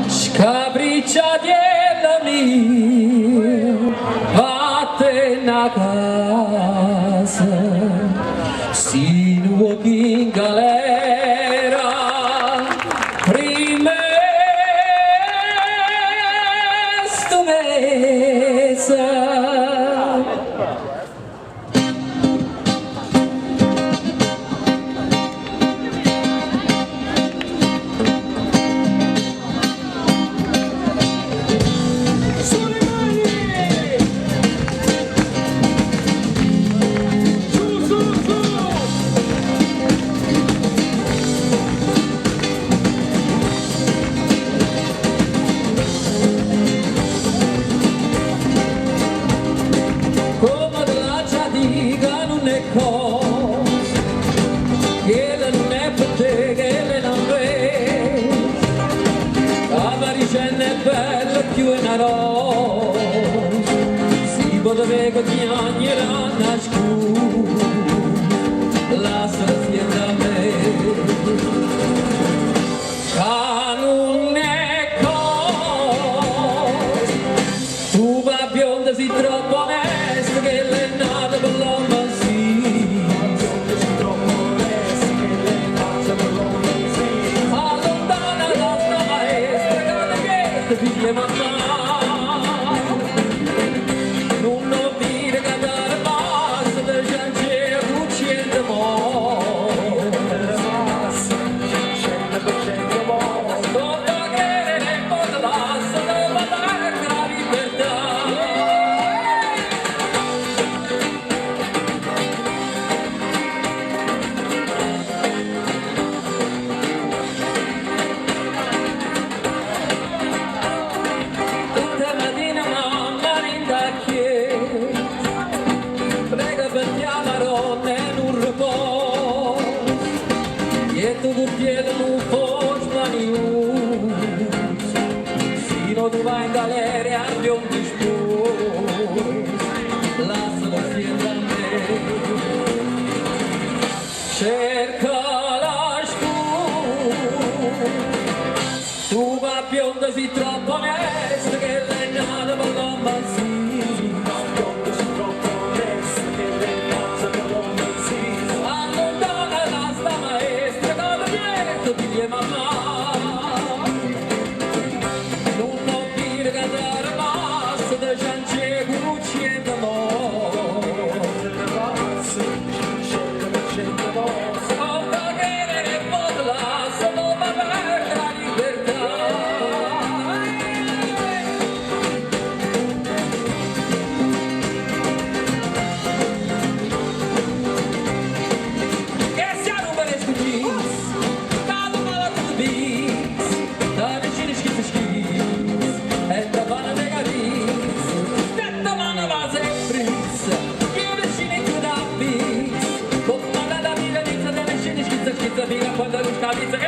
Scabricciadiello mio, vattene a casa, si nuovi in galera, prima sto mese. Si poteva chiagnere a nascondere la sazietà a me che non è cosa tu va bionda si troppo onesta che l'è nata per l'uomo sì troppo onesta che l'è nata per l'uomo sì allontana la nostra maestra che non è che figlia mamma. Sino tu vai in galera a un dispus, lascialo fiendere a me. Cerca la scusa, tu va bionda si troppo onesta che l'è nata per l'uomo sì. Bionda si troppo onesta che l'è nata per l'uomo sì. Allontana la sta maestra che l'ha detto figlia mamma. Quando a luz cabeça,